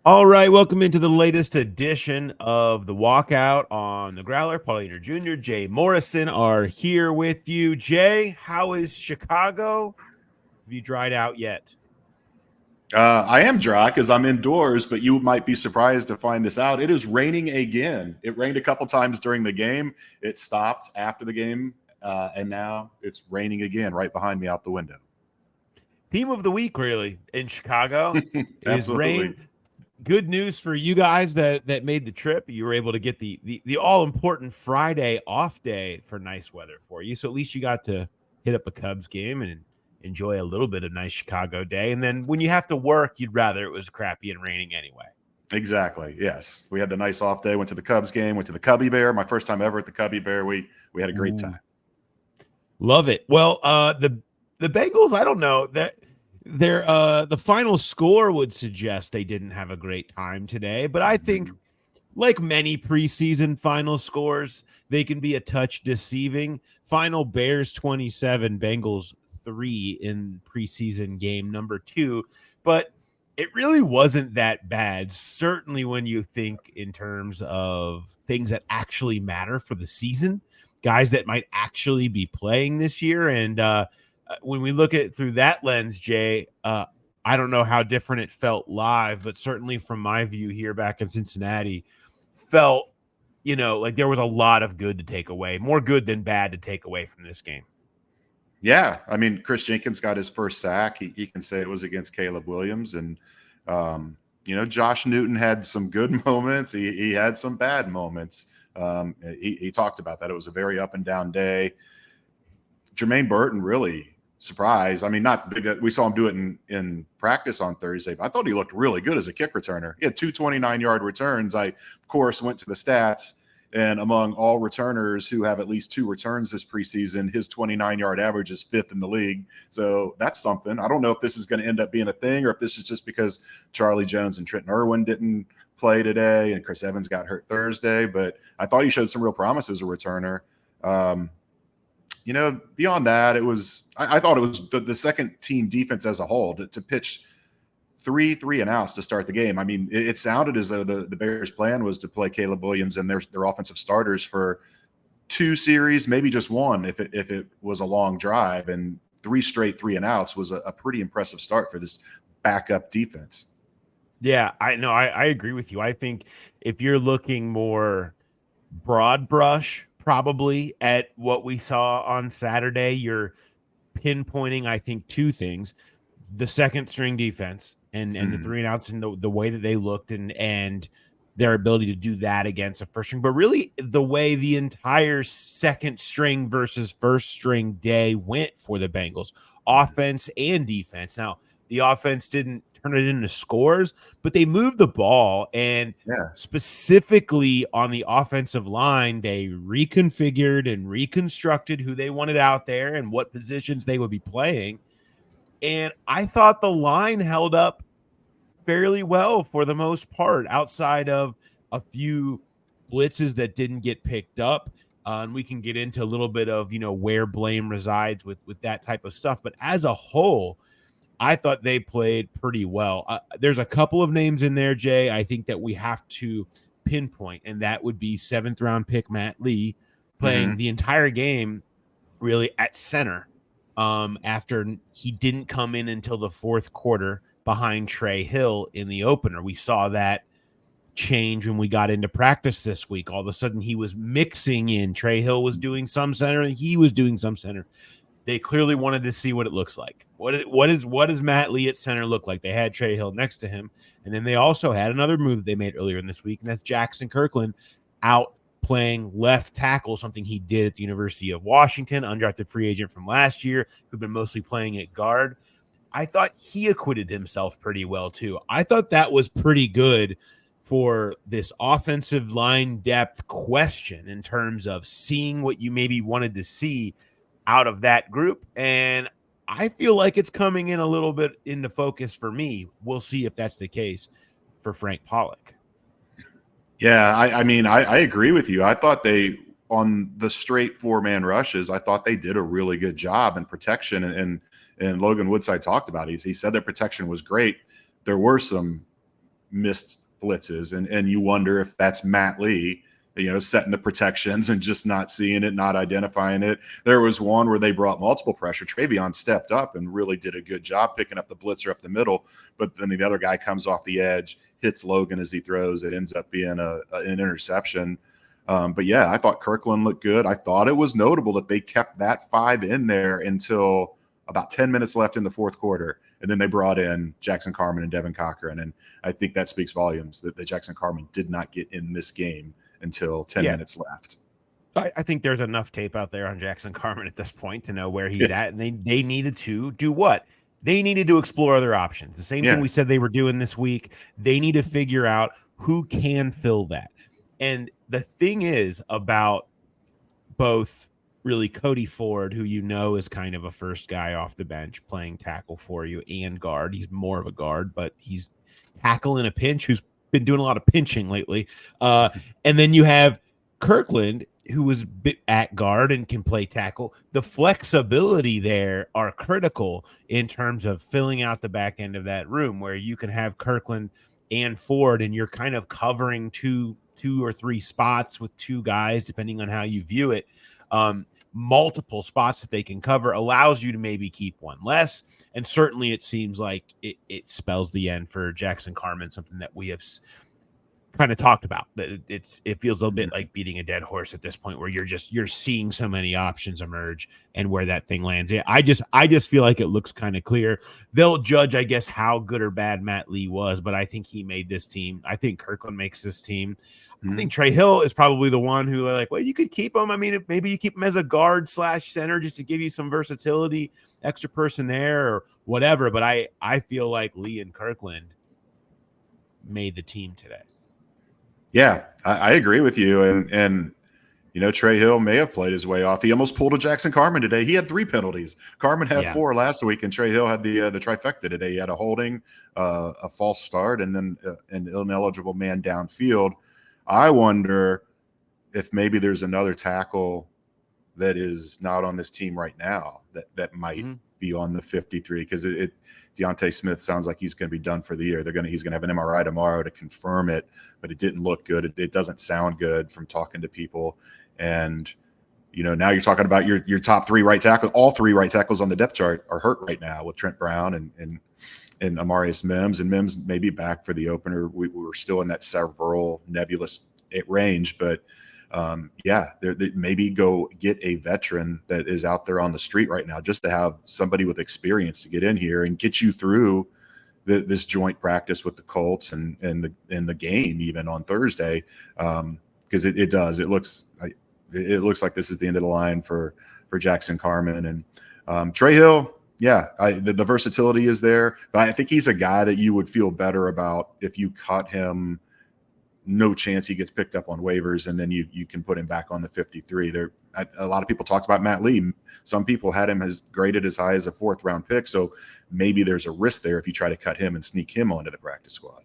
All right, welcome into the latest edition of the Walkout on the Growler. Pauliner Jr., Jay Morrison are here with you. Jay, how is Chicago? Have you dried out yet? I am dry because I'm indoors, but you might be surprised to find this out. It is raining again. It rained a couple times during the game. It stopped after the game, and now it's raining again right behind me out the window. Theme of the week, really, in Chicago is Absolutely. rain. Good news for you guys that made the trip. You were able to get the all important Friday off day for nice weather for you. So at least you got to hit up a Cubs game and enjoy a little bit of nice Chicago day. And then when you have to work, you'd rather it was crappy and raining anyway. Exactly. Yes. We had the nice off day, went to the Cubs game, went to the Cubby Bear. My first time ever at the Cubby Bear. We had a great Ooh. time. Love it. Well, the Bengals, I don't know that their the final score would suggest they didn't have a great time today, but I think like many preseason final scores, they can be a touch deceiving. Final Bears 27, Bengals 3 in preseason game number 2, but it really wasn't that bad. Certainly when you think in terms of things that actually matter for the season, guys that might actually be playing this year. And when we look at it through that lens, Jay, I don't know how different it felt live, but certainly from my view here back in Cincinnati, felt, like there was a lot of good to take away, more good than bad to take away from this game. Yeah, I mean, Chris Jenkins got his first sack. He can say it was against Caleb Williams, and Josh Newton had some good moments. He had some bad moments. He talked about that. It was a very up and down day. Jermaine Burton really surprised. I mean, not big. We saw him do it in practice on Thursday, but I thought he looked really good as a kick returner. He had two 29-yard returns. I, of course, went to the stats. And among all returners who have at least 2 returns this preseason, his 29-yard average is 5th in the league. So that's something. I don't know if this is going to end up being a thing or if this is just because Charlie Jones and Trenton Irwin didn't play today and Chris Evans got hurt Thursday. But I thought he showed some real promise as a returner. Beyond that, I thought it was the second team defense as a whole to pitch three and outs to start the game. I mean, it sounded as though the Bears' plan was to play Caleb Williams and their offensive starters for 2 series, maybe just one if it was a long drive. And 3 straight 3 and outs was a pretty impressive start for this backup defense. Yeah, I agree with you. I think if you're looking more broad brush, probably at what we saw on Saturday, you're pinpointing, I think, 2 things: the second string defense and the 3 and outs and the way that they looked and their ability to do that against a first string, but really the way the entire second string versus first string day went for the Bengals, offense and defense. Now, the offense didn't turn it into scores, but they moved the ball, and specifically on the offensive line, they reconfigured and reconstructed who they wanted out there and what positions they would be playing. And I thought the line held up fairly well for the most part, outside of a few blitzes that didn't get picked up. And we can get into a little bit of, where blame resides with that type of stuff. But as a whole, I thought they played pretty well. There's a couple of names in there, Jay, I think that we have to pinpoint, and that would be 7th round pick Matt Lee playing the entire game really at center. After he didn't come in until the 4th quarter behind Trey Hill in the opener. We saw that change when we got into practice this week. All of a sudden he was mixing in. Trey Hill was doing some center and he was doing some center. They clearly wanted to see what it looks like. What does Matt Lee at center look like? They had Trey Hill next to him. And then they also had another move they made earlier in this week, and that's Jackson Kirkland out playing left tackle, something he did at the University of Washington, undrafted free agent from last year, who'd been mostly playing at guard. I thought he acquitted himself pretty well too. I thought that was pretty good for this offensive line depth question in terms of seeing what you maybe wanted to see out of that group. And I feel like it's coming in a little bit into focus for me. We'll see if that's the case for Frank Pollock. Yeah, I agree with you. I thought they, on the straight 4-man rushes, I thought they did a really good job in protection. And Logan Woodside talked about it. He said their protection was great. There were some missed blitzes, and you wonder if that's Matt Lee, setting the protections and just not seeing it, not identifying it. There was one where they brought multiple pressure. Travion stepped up and really did a good job picking up the blitzer up the middle, but then the other guy comes off the edge, hits Logan as he throws. It ends up being an interception. But yeah, I thought Kirkland looked good. I thought it was notable that they kept that 5 in there until about 10 minutes left in the fourth quarter. And then they brought in Jackson Carman and Devin Cochran. And I think that speaks volumes that Jackson Carman did not get in this game until 10 minutes left. I think there's enough tape out there on Jackson Carman at this point to know where he's at. And they needed to do what? They needed to explore other options. The same thing we said they were doing this week. They need to figure out who can fill that. And the thing is about both really Cody Ford, who is kind of a first guy off the bench playing tackle for you, and guard. He's more of a guard, but he's tackle in a pinch, who's been doing a lot of pinching lately. And then you have Kirkland, who was at guard and can play tackle. The flexibility there are critical in terms of filling out the back end of that room, where you can have Kirkland and Ford, and you're kind of covering two or three spots with two guys, depending on how you view it. Multiple spots that they can cover allows you to maybe keep one less. And certainly it seems like it spells the end for Jackson Carman, something that we have kind of talked about, that it feels a little bit like beating a dead horse at this point, where you're seeing so many options emerge and where that thing lands. I just feel like it looks kind of clear. They'll judge, I guess, how good or bad Matt Lee was, but I think he made this team. I think Kirkland makes this team. I think Trey Hill is probably the one who, well, you could keep him. I mean, maybe you keep him as a guard / center just to give you some versatility, extra person there or whatever. But I feel like Lee and Kirkland made the team today. Yeah, I agree with you. And Trey Hill may have played his way off. He almost pulled a Jackson Carman today. He had 3 penalties. Carman had 4 last week, and Trey Hill had the trifecta today. He had a holding, a false start, and then an ineligible man downfield. I wonder if maybe there's another tackle that is not on this team right now that might be on the 53, because Deontay Smith sounds like he's going to be done for the year. He's going to have an MRI tomorrow to confirm it, but it didn't look good. It doesn't sound good from talking to people. And now you're talking about your top 3 right tackles. All 3 right tackles on the depth chart are hurt right now, with Trent Brown and Amarius Mims, and Mims may be back for the opener. We were still in that several nebulous range, but they maybe go get a veteran that is out there on the street right now, just to have somebody with experience to get in here and get you through this joint practice with the Colts and the game even on Thursday, because it looks like this is the end of the line for Jackson Carman and Trey Hill. Yeah, the versatility is there, but I think he's a guy that you would feel better about if you cut him. No chance he gets picked up on waivers, and then you can put him back on the 53. A lot of people talked about Matt Lee. Some people had him as graded as high as a 4th round pick, so maybe there's a risk there if you try to cut him and sneak him onto the practice squad.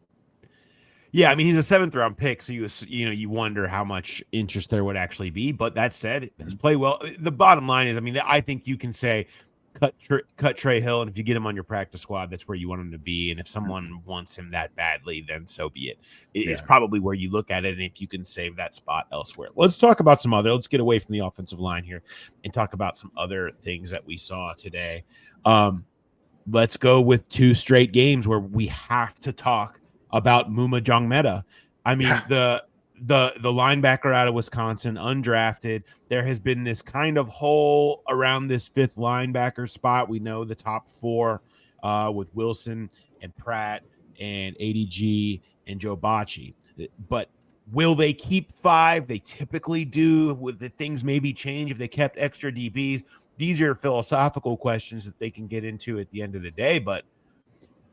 Yeah, I mean, he's a 7th round pick, so you wonder how much interest there would actually be. But that said, does play well. The bottom line is, I mean, I think you can say cut Trey Hill, and if you get him on your practice squad, that's where you want him to be. And if someone wants him that badly, then so be it. It's probably where you look at it, and if you can save that spot elsewhere. Let's talk about let's get away from the offensive line here and talk about some other things that we saw today. Let's go with 2 straight games where we have to talk about Muma Jongmeta. I mean, the linebacker out of Wisconsin, undrafted. There has been this kind of hole around this 5th linebacker spot. We know the top 4 with Wilson and Pratt and ADG and Joe Bacci. But will they keep 5? They typically do. Would the things maybe change if they kept extra DBs? These are philosophical questions that they can get into at the end of the day. But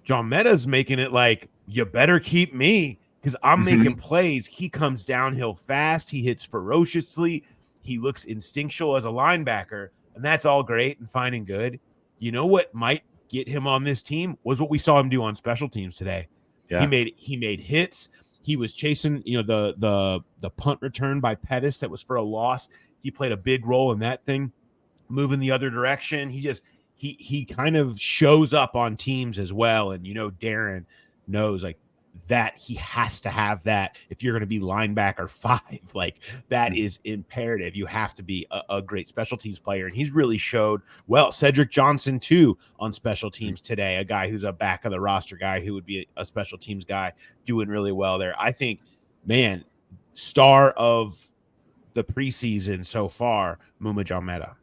Jongmeta's making it like, you better keep me, because I'm making plays. He comes downhill fast. He hits ferociously. He looks instinctual as a linebacker, and that's all great and fine and good. You know what might get him on this team was what we saw him do on special teams today. Yeah. He made hits. He was chasing, the punt return by Pettis that was for a loss. He played a big role in that thing, moving the other direction. He kind of shows up on teams as well, and Darren knows, like, that he has to have that if you're going to be linebacker 5. Like that is imperative. You have to be a great special teams player. And he's really showed well. Cedric Johnson too on special teams today, a guy who's a back of the roster guy who would be a special teams guy doing really well there. I think, man, star of the preseason so far, Muma Jalmeda.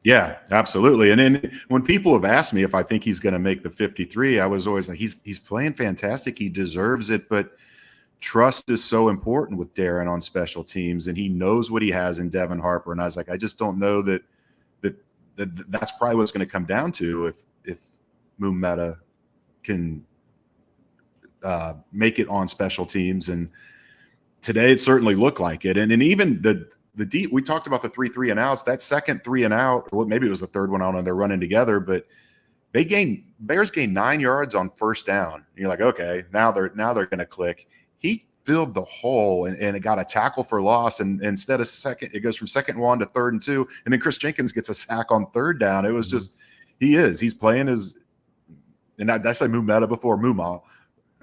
Yeah, absolutely. And then when people have asked me if I think he's going to make the 53, I was always like, he's playing fantastic. He deserves it. But trust is so important with Darren on special teams, and he knows what he has in Devin Harper. And I was like, I just don't know that's probably what it's going to come down to if Mumeta can make it on special teams. And today it certainly looked like it. And even the deep, we talked about the 3 and outs. That second 3 and out, or maybe it was the third one out, and they're running together. But Bears gained 9 yards on first down. And you're like, okay, now they're going to click. He filled the hole and it got a tackle for loss. And instead of second, it goes from 2nd and 1 to 3rd and 2. And then Chris Jenkins gets a sack on 3rd down. It was just he's playing his. And I say Mumeta before Muma.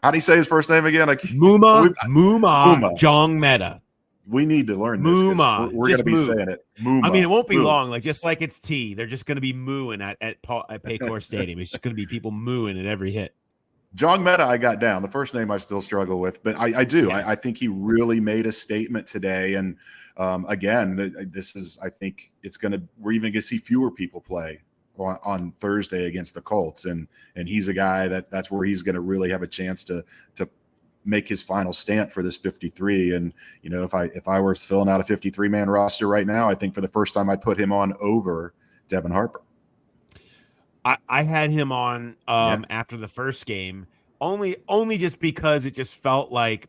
How do you say his first name again? Like Muma Jalmeda. We need to learn this. Muma. We're going to be saying it. Muma. I mean, it won't be long. Like just like it's T, they're just going to be mooing at Paycor Stadium. It's just going to be people mooing at every hit. Jalmeda, I got down. The first name I still struggle with, but I do. Yeah. I think he really made a statement today. And again, this is. I think it's going to. We're even going to see fewer people play on Thursday against the Colts, and he's a guy that's where he's going to really have a chance to make his final stamp for this 53. And if I were filling out a 53-man roster right now, I think for the first time I'd put him on over Devin Harper. I had him on after the first game, only just because it just felt like,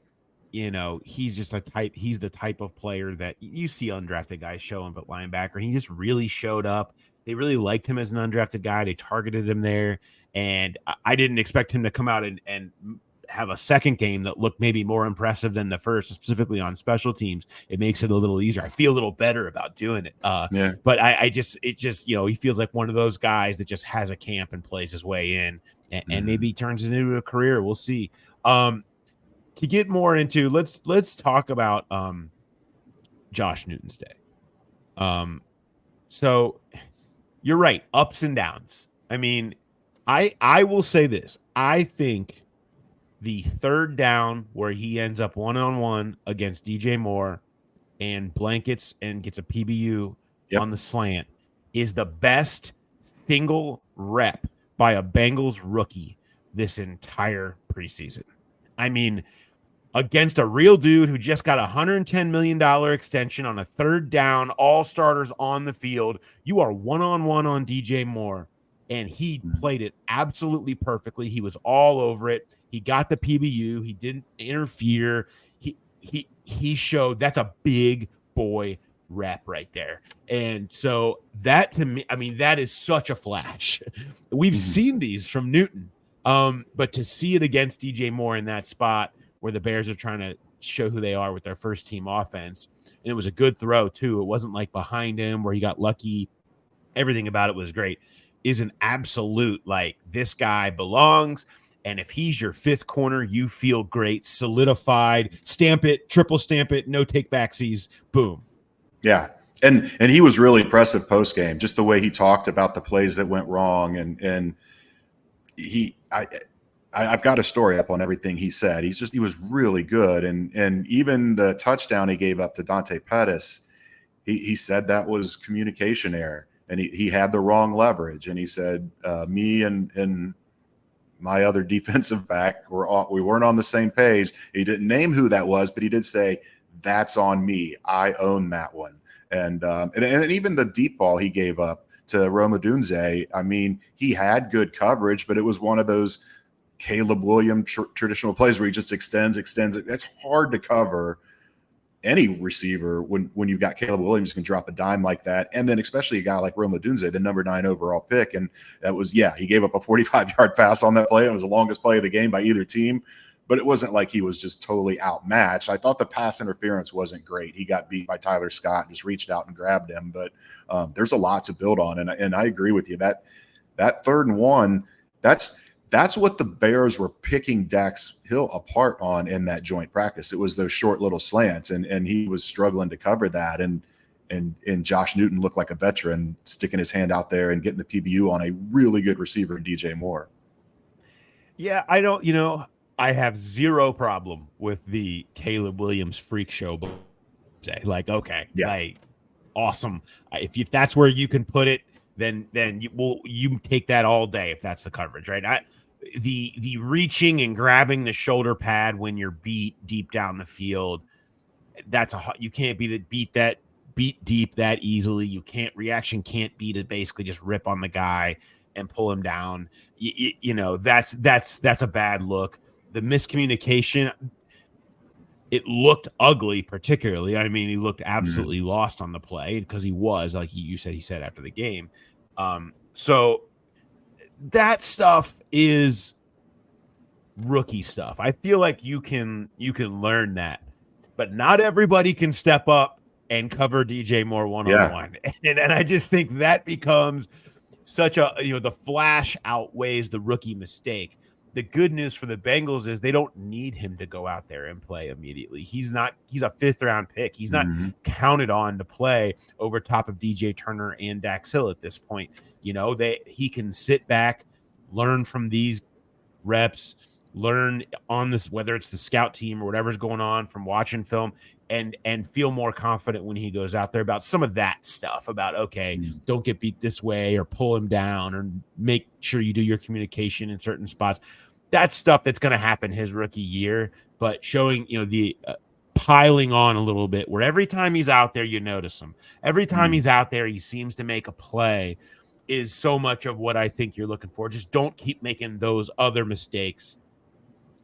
he's just he's the type of player that you see undrafted guys show up at linebacker. And he just really showed up. They really liked him as an undrafted guy. They targeted him there. And I didn't expect him to come out and have a second game that looked maybe more impressive than the first, specifically on special teams. It makes it a little easier. I feel a little better about doing it. But it just, he feels like one of those guys that just has a camp and plays his way in and maybe turns it into a career. We'll see. To get more into, let's talk about Josh Newton's day. So you're right. Ups and downs. I mean, I will say this. I think the 3rd down where he ends up 1-on-1 against DJ Moore and blankets and gets a PBU on the slant is the best single rep by a Bengals rookie this entire preseason. I mean, against a real dude who just got a $110 million extension on a 3rd down, all starters on the field, you are 1-on-1 on DJ Moore. And he played it absolutely perfectly. He was all over it. He got the PBU. He didn't interfere. He showed that's a big boy rep right there. And so that, to me, I mean, that is such a flash. We've seen these from Newton, but to see it against DJ Moore in that spot where the Bears are trying to show who they are with their first team offense, and it was a good throw too. It wasn't like behind him where he got lucky. Everything about it was great. Is an absolute, like, this guy belongs. And if he's your 5th corner, you feel great, solidified, stamp it, triple stamp it, no take backsies, boom. Yeah. And he was really impressive post game, just the way he talked about the plays that went wrong. And I've got a story up on everything he said. He was really good. And even the touchdown he gave up to Dante Pettis, he said that was communication error. And he had the wrong leverage. And he said, me and my other defensive back, we weren't on the same page. He didn't name who that was, but he did say, that's on me. I own that one. And even the deep ball he gave up to Rome Odunze, I mean, he had good coverage, but it was one of those Caleb Williams traditional plays where he just extends. That's hard to cover. Any receiver when you've got Caleb Williams can drop a dime like that. And then especially a guy like Rome Odunze, the number 9 overall pick. And that was, he gave up a 45-yard pass on that play. It was the longest play of the game by either team, but it wasn't like he was just totally outmatched. I thought the pass interference wasn't great. He got beat by Tyler Scott, just reached out and grabbed him, but there's a lot to build on. And I agree with you that 3rd and 1, that's what the Bears were picking Dax Hill apart on in that joint practice. It was those short little slants, and he was struggling to cover that. And Josh Newton looked like a veteran, sticking his hand out there and getting the PBU on a really good receiver in DJ Moore. Yeah, I have zero problem with the Caleb Williams freak show. Like, okay, like, awesome. If that's where you can put it, then you take that all day if that's the coverage, right? The reaching and grabbing the shoulder pad when you're beat deep down the field, you can't beat deep that easily. You can't be to basically just rip on the guy and pull him down. That's a bad look. The miscommunication, it looked ugly, particularly. I mean, he looked absolutely lost on the play because he was, like you said after the game. So that stuff is rookie stuff. I feel like you can learn that, but not everybody can step up and cover DJ Moore one-on-one. And I just think that becomes such a, the flash outweighs the rookie mistake. The good news for the Bengals is they don't need him to go out there and play immediately. He's a 5th round pick. He's not counted on to play over top of DJ Turner and Dax Hill at this point. He can sit back, learn from these reps, learn on this, whether it's the scout team or whatever's going on from watching film, and feel more confident when he goes out there about some of that stuff about, okay, don't get beat this way or pull him down or make sure you do your communication in certain spots. That's stuff that's going to happen his rookie year, but showing, the piling on a little bit where every time he's out there, you notice him. Every time he's out there, he seems to make a play is so much of what I think you're looking for. Just don't keep making those other mistakes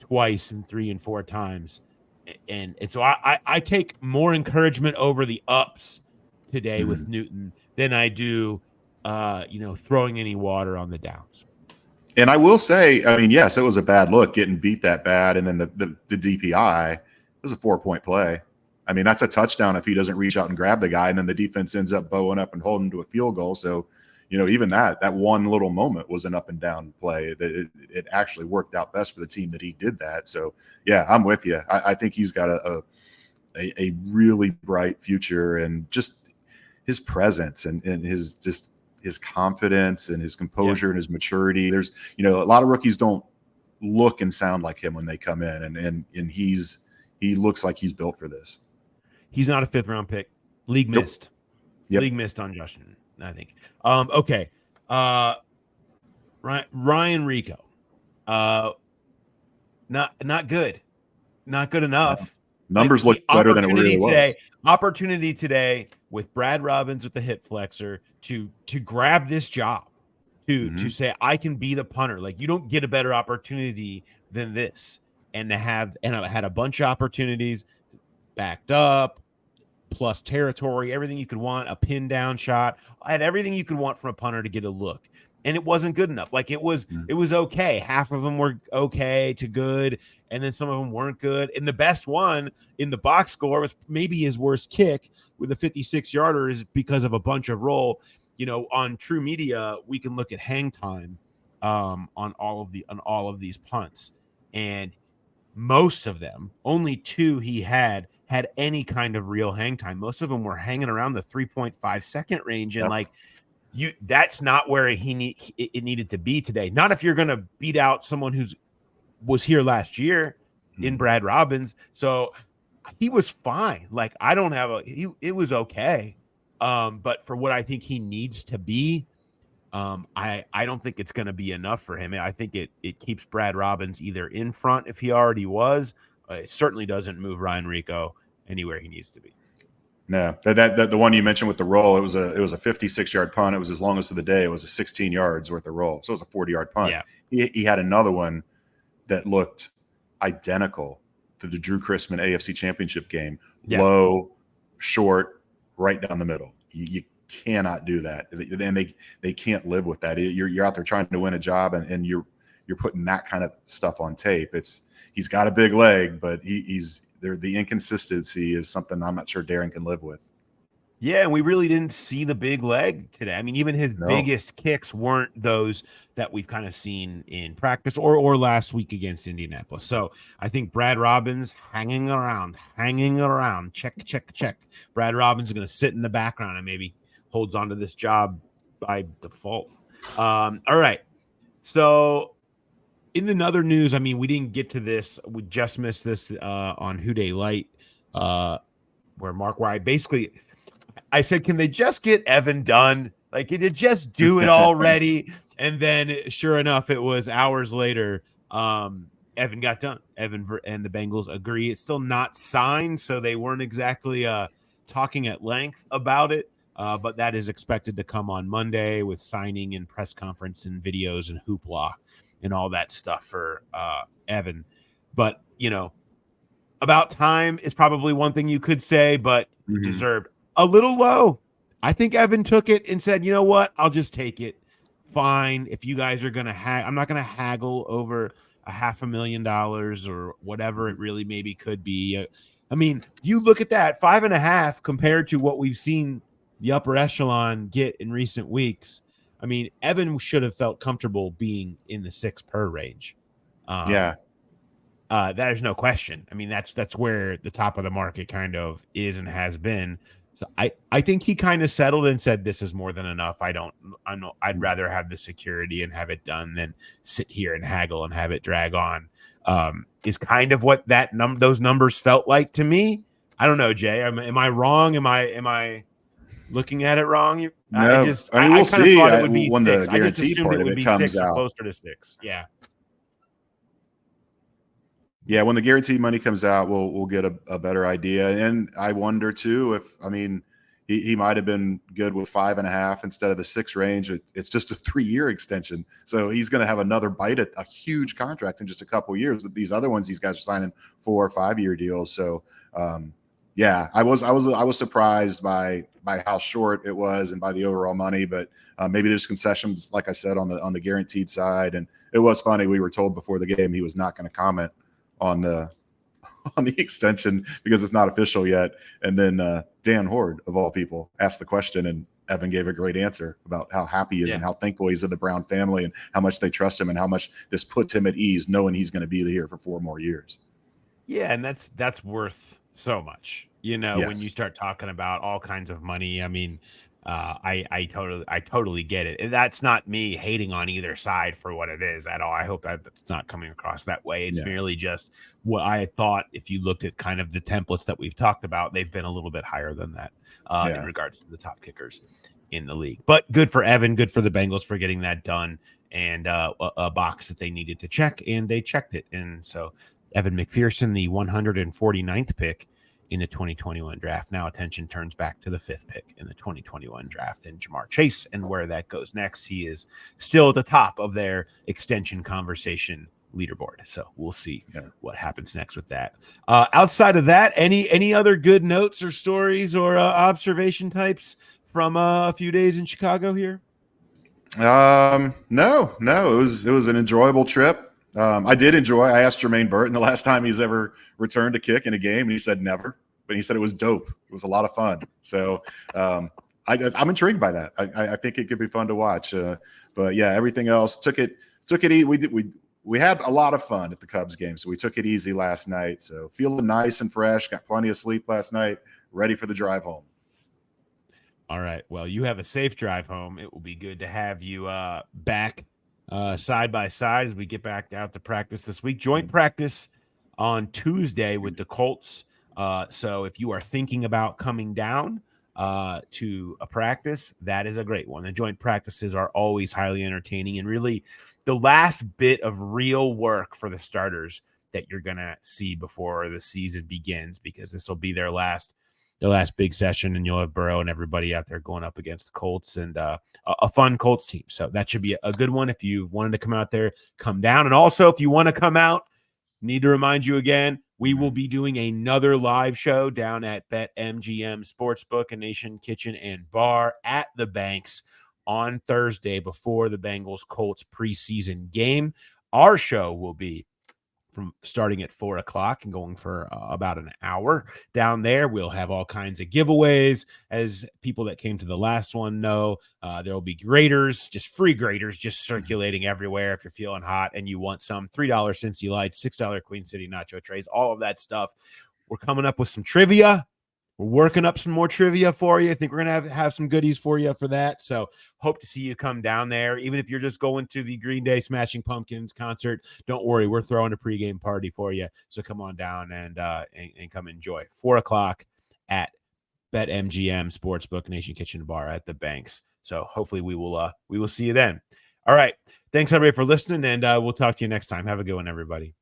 twice and 3 and 4 times. And so I take more encouragement over the ups today with Newton than I do, throwing any water on the downs. And I will say, I mean, yes, it was a bad look getting beat that bad. And then the DPI, it was a 4-point play. I mean, that's a touchdown if he doesn't reach out and grab the guy, and then the defense ends up bowing up and holding to a field goal. So, even that one little moment was an up and down play. It actually worked out best for the team that he did that. So, yeah, I'm with you. I think he's got a really bright future, and just his presence and his confidence and his composure and his maturity. There's, a lot of rookies don't look and sound like him when they come in, and he looks like he's built for this. He's not a 5th round pick. League missed. League missed on Josh Newton, I think. Okay. Ryan Rico. Not good. Not good enough. Numbers look better than it really was. Opportunity today with Brad Robbins with the hip flexor to grab this job, to say, I can be the punter. Like, you don't get a better opportunity than this. And I had a bunch of opportunities backed up, plus territory, everything you could want, a pin down shot. I had everything you could want from a punter to get a look. And it wasn't good enough. Like, it was okay. Half of them were okay to good, and then some of them weren't good. And the best one in the box score was maybe his worst kick with a 56-yarder is because of a bunch of roll. On True Media, we can look at hang time on all of these punts, and most of them, only 2 he had any kind of real hang time. Most of them were hanging around the 3.5 second range, and that's not where it needed to be today. Not if you're going to beat out someone was here last year in Brad Robbins. So he was fine. Like, I don't have it was okay. But for what I think he needs to be, I don't think it's going to be enough for him. I think it keeps Brad Robbins either in front if he already was. It certainly doesn't move Ryan Rico anywhere he needs to be. No, that the one you mentioned with the roll, it was a 56-yard punt. It was his longest of the day. It was a 16 yards worth of roll. So it was a 40-yard punt. Yeah. He had another one that looked identical to the Drew Chrisman AFC Championship game. Yeah. Low, short, right down the middle. You cannot do that. And they can't live with that. You're out there trying to win a job, and you're putting that kind of stuff on tape. He's got a big leg, but he's there. The inconsistency is something I'm not sure Darren can live with. Yeah, and we really didn't see the big leg today. I mean, even his No. biggest kicks weren't those that we've kind of seen in practice or last week against Indianapolis. So I think Brad Robbins hanging around, check. Brad Robbins is going to sit in the background and maybe holds on to this job by default. All right. So in the other news, I mean, we didn't get to this. We just missed this on Who Day Light, where I basically I said, can they just get Evan done? Like, can you just do it already? And then, sure enough, it was hours later. Evan got done. Evan and the Bengals agree. It's still not signed, so they weren't exactly talking at length about it. But that is expected to come on Monday with signing and press conference and videos and hoopla and all that stuff for Evan. But, about time is probably one thing you could say, but deserved a little low. I think Evan took it and said, you know what? I'll just take it. Fine. If you guys are going to I'm not going to haggle over a $500,000 or whatever it really maybe could be. I mean, you look at that 5.5 compared to what we've seen the upper echelon get in recent weeks. I mean, Evan should have felt comfortable being in the 6 per range. Yeah. That is no question. I mean, that's where the top of the market kind of is and has been. So I think he kind of settled and said, this is more than enough. I'd rather have the security and have it done than sit here and haggle and have it drag on. Is kind of what those numbers felt like to me. I don't know, Jay. Am I wrong? Am I looking at it wrong? I No, just I mean, I we'll kind of see thought it would be when the 6. I just guarantee assumed part it of would it be comes 6 or out. closer to 6. Yeah. Yeah, when the guarantee money comes out, we'll get a better idea. And I wonder too if he might have been good with 5.5 instead of the 6 range. It's just a 3-year extension, so he's going to have another bite at a huge contract in just a couple of years. These other ones, these guys are signing 4 or 5-year deals. So yeah, I was surprised by how short it was and by the overall money, but maybe there's concessions, like I said, on the guaranteed side. And it was funny. We were told before the game he was not going to comment on the extension because it's not official yet. And then Dan Horde, of all people, asked the question, and Evan gave a great answer about how happy he is and how thankful he's of the Brown family and how much they trust him and how much this puts him at ease knowing he's going to be here for 4 more years. Yeah, and that's worth so much. When you Yes. start talking about all kinds of money, I mean, I totally get it. And that's not me hating on either side for what it is at all. I hope that's not coming across that way. It's merely just what I thought. If you looked at kind of the templates that we've talked about, they've been a little bit higher than that in regards to the top kickers in the league. But good for Evan, good for the Bengals for getting that done, and a box that they needed to check, and they checked it. And so Evan McPherson, the 149th pick in the 2021 draft. Now attention turns back to the 5th pick in the 2021 draft and Jamar Chase and where that goes next. He is still at the top of their extension conversation leaderboard. So we'll see what happens next with that. Outside of that, any other good notes or stories or observation types from a few days in Chicago here? No. It was an enjoyable trip. I asked Jermaine Burton the last time he's ever returned a kick in a game, and he said never, but he said it was dope. It was a lot of fun. So I'm intrigued by that. I think it could be fun to watch. But yeah, everything else took it easy. We had a lot of fun at the Cubs game, so we took it easy last night. So feeling nice and fresh, got plenty of sleep last night, ready for the drive home. All right. Well, you have a safe drive home. It will be good to have you back side by side as we get back out to practice this week. Joint practice on Tuesday with the Colts. So if you are thinking about coming down to a practice, that is a great one. The joint practices are always highly entertaining and really the last bit of real work for the starters that you're going to see before the season begins, because this will be their last big session, and you'll have Burrow and everybody out there going up against the Colts and a fun Colts team. So that should be a good one. If you wanted to come out there, come down. And also, if you want to come out, need to remind you again, we will be doing another live show down at BetMGM Sportsbook, a Nation Kitchen and Bar at the Banks on Thursday before the Bengals Colts preseason game. Our show will be from starting at 4:00 and going for about an hour. Down there, we'll have all kinds of giveaways. As people that came to the last one know, there will be graders, just free graders, just circulating everywhere. If you're feeling hot and you want some, $3 Cincy Lights, $6 Queen City nacho trays, all of that stuff. We're coming up with some trivia. We're working up some more trivia for you. I think we're going to have some goodies for you for that. So hope to see you come down there. Even if you're just going to the Green Day Smashing Pumpkins concert, don't worry. We're throwing a pregame party for you. So come on down and come enjoy. 4:00 at BetMGM Sportsbook Nation Kitchen Bar at the Banks. So hopefully we will see you then. All right. Thanks everybody for listening, and we'll talk to you next time. Have a good one, everybody.